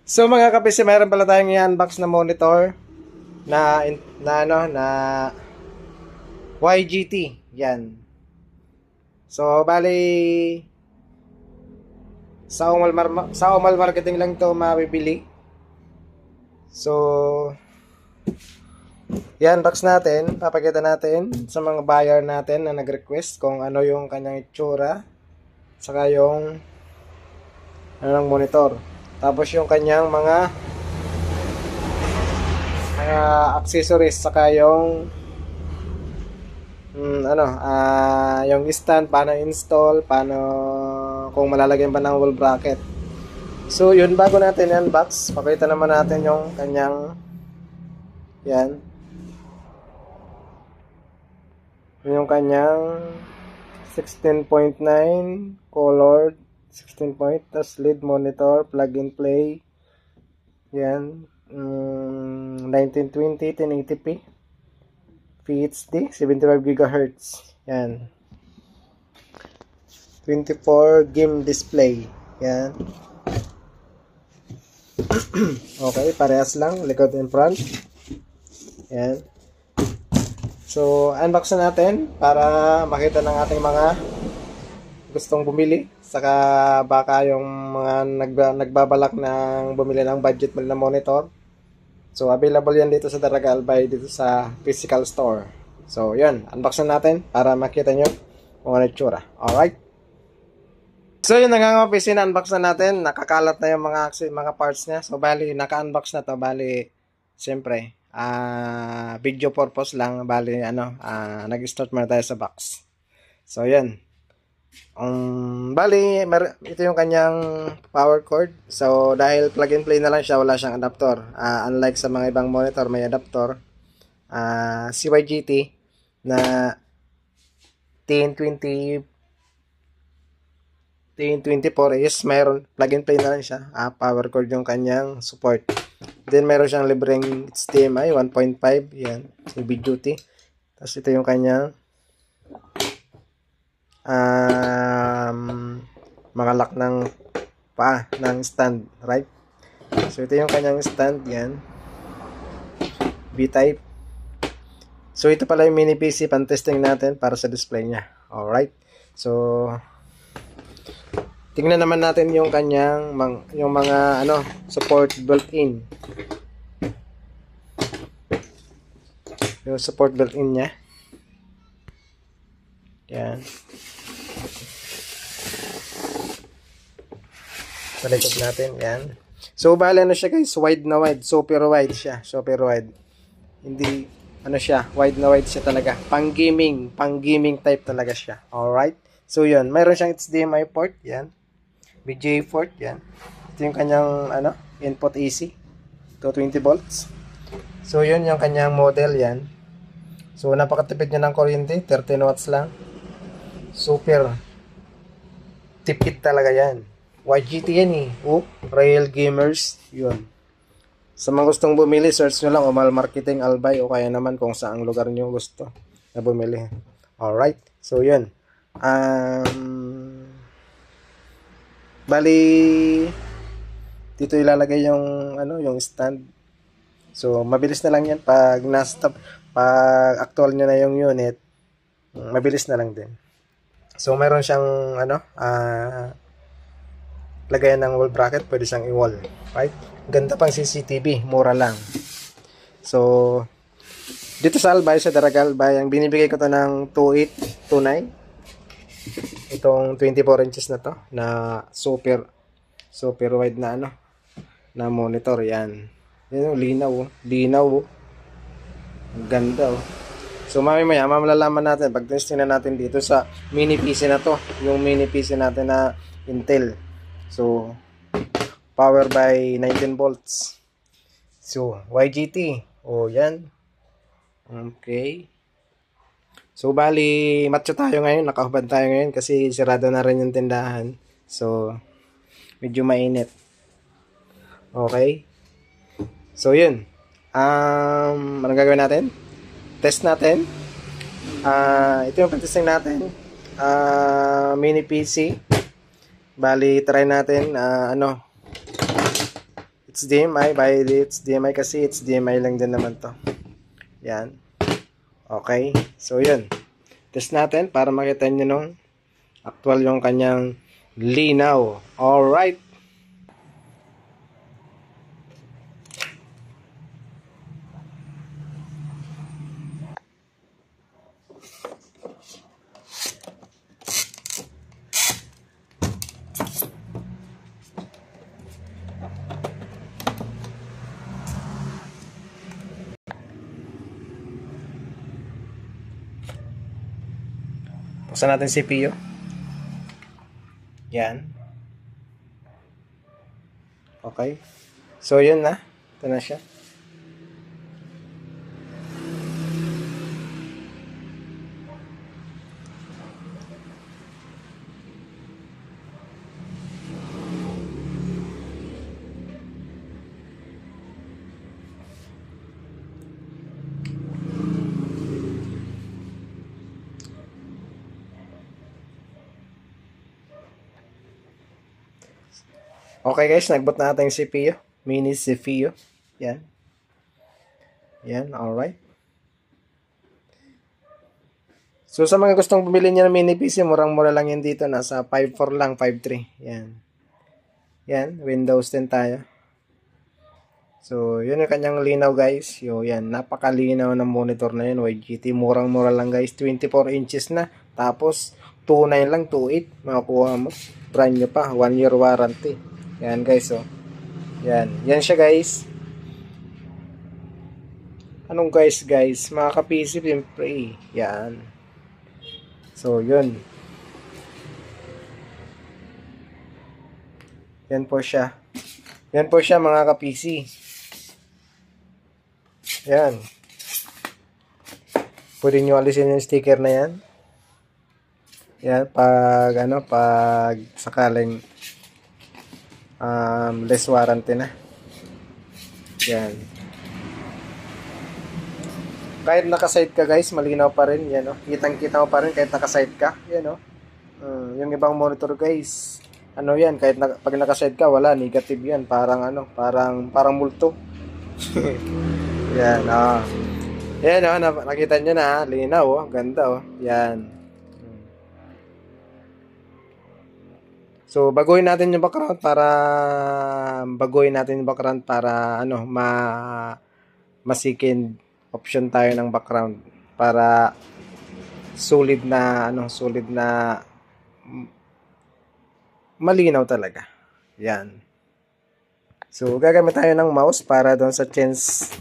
So mga kapisi, mayroon pala tayong i-unbox na monitor na YGT. Yan. So bali sa Umal Marketing lang 'to mabibili. So i-unbox natin, papakita natin sa mga buyer natin na nag-request kung ano yung kanyang itsura, saka yung ng monitor. Tapos yung kanyang mga accessories, saka yung yung stand, paano install, paano kung malalagyan ba ng wall bracket. So yun, bago natin unbox, pakita naman natin yung kanyang yan, yung kanyang 16.9 colored 16 point, tas LED monitor, plug and play. Yan. 1920 1080p VHD 75 GHz. Yan. 24 game display. Yan. Okay, parehas lang, likod and front. Yan. So, unbox na natin para makita ng ating mga gustong bumili, saka baka yung mga nagbabalak ng bumili ng budget na monitor. So available yan dito sa Daraga Albay, dito sa physical store. So yun, unbox na natin para makita nyo kung ano itsura. Alright, so yun, nangangapis, unbox na natin. Nakakalat na yung mga parts nya. So bali naka-unbox na to. Bali siyempre video purpose lang. Bali nag-start muna tayo sa box. So yun, bali ito yung kanyang power cord. So dahil plug and play na lang siya, wala siyang adapter. Unlike sa mga ibang monitor may adapter. CYGT na TN24 is mayroon plug and play na lang siya. Power cord yung kanyang support. Then meron siyang libreng HDMI 1.5, yan, heavy duty. Tapos ito yung kanyang mga lock ng paa ng stand, right? So ito yung kanyang stand, yan, B-type. So ito pala yung mini PC, pan-testing natin para sa display nya. Alright, so tingnan naman natin yung kanyang yung mga support built-in, yung support built-in nya. Yan. Sa likod natin, yan. So, bali siya guys, wide na wide. Super wide siya. Super wide. Hindi, siya, wide na wide siya talaga. Pang gaming type talaga siya. Alright. So, yun. Mayroon siyang HDMI port, yan. VGA port, yan. Ito yung kanyang, input AC. 220 volts. So, yun yung kanyang model, yan. So, napakatipid niya ng kuryente. 13 watts lang. Super tipid talaga yan. YGT yan eh. Rail Gamers. Yun. Sa mga gustong bumili, search nyo lang Umal Marketing Albay, o kaya naman kung saang lugar nyo gusto na bumili. Alright. So yun. Bali dito ilalagay yung yung stand. So mabilis na lang yan pag na-stop, pag actual nyo na yung unit, mabilis na lang din. So mayroon siyang lagayan ng wall bracket, pwede siyang i-wall, right? Ganda pang CCTV, mura lang. So dito sa Albay, sa Daraga Albay, ang binibigay ko to ng 2829. Itong 24 inches na to, na super wide na na monitor. Yan. Yan, linaw. Ang ganda So mamaya malalaman natin pag testing na natin dito sa mini PC na to, yung mini PC natin na Intel. So power by 19 volts. So YGT. Yan. Okay. So bali matcha tayo ngayon, nakahubad tayo ngayon kasi sirado na rin yung tindahan. So medyo mainit. Okay. So yun. Anong gagawin natin? Test natin. Ito yung pag-testing natin. Mini PC. Bali, try natin. It's DMI, by it's DMI kasi it's DMI lang din naman to. Yan. Okay. So, yun. Test natin para makita nyo nung actual yung kanyang linaw. Alright. Buksan natin CPU. Yan. Okay. So, yun na. Ito na siya. Okay guys, nagbot na natin yung CPU. Mini CPU. Yan. Yan, alright. So sa mga gustong bumili niya ng mini PC, murang-mura lang yan dito. Nasa 5.4 lang, 5.3. Yan. Yan, Windows 10 tayo. So, yun yung kanyang linaw guys. Yan, napakalinaw ng monitor na yun. YGT, murang-mura lang guys. 24 inches na. Tapos, 2.9 lang, 2.8. Makakuha mo. Brand new pa, 1 year warranty. Yan guys, oh. Yan. Yan siya guys. Anong guys? Mga ka-PC, siyempre. Yan. So, yun. Yan po siya. Yan po siya mga ka-PC. Yan. Pwede nyo alisin yung sticker na yan. Yan. Pag sakaling less warranty na. Yan. Kahit nakaside ka guys, malinaw pa rin. Yan, oh. Kitang-kita mo pa rin kahit nakaside ka. Yan, oh. Yung ibang monitor guys, ano yan, kahit pag nakaside ka, wala, negative yan. Parang parang multo. Yan, oh. Yan, oh. Nakita nyo na, linaw, oh. Ganda, oh. Yan. So, baguhin natin yung background para masikin option tayo ng background para solid na malinaw talaga. Yan. So, gagamit tayo ng mouse para doon sa change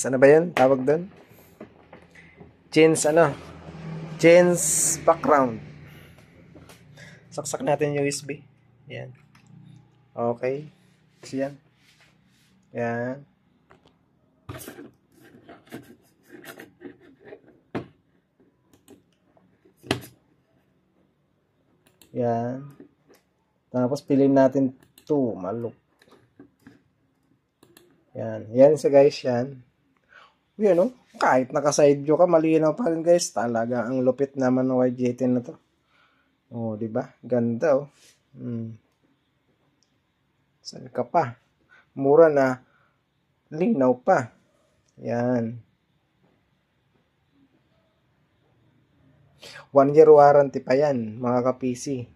ano ba 'yun? Tawag doon? Change background. Saksak natin yung USB. Yan. Okay. So, yan. Yan. Yan. Tapos, piliin natin 2. Maluk. Yan. Yan sa guys, yan. Yan, oh. Kahit naka-side view ka, malinaw pa rin guys. Talaga, ang lupit naman ng YGT na to. Oh, di ba? Ganda, oh. Saan ka pa? Mura na. Linaw pa. Yan. 1 year warranty pa yan, mga ka-PC.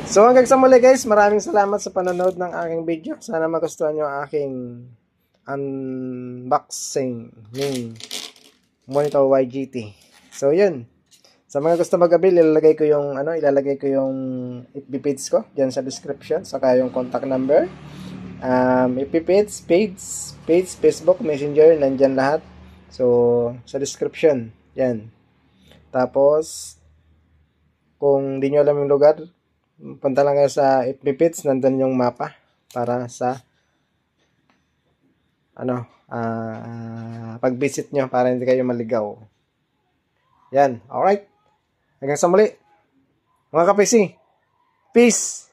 So hanggang sa muli guys, maraming salamat sa panonood ng aking video. Sana magustuhan nyo ang aking unboxing ng monitor YGT. So yun. Sa mga gusto mag-avail, ilalagay ko yung FB page ko diyan sa description, saka yung contact number. FB page, Facebook, Messenger, nandyan lahat. So sa description, yan. Tapos kung di nyo alam yung lugar, punta lang kayo sa FB page, nandun yung mapa para sa pag-visit nyo para hindi kayo maligaw. Yan, alright. Hanggang sa muli, mga ka-PC. Peace!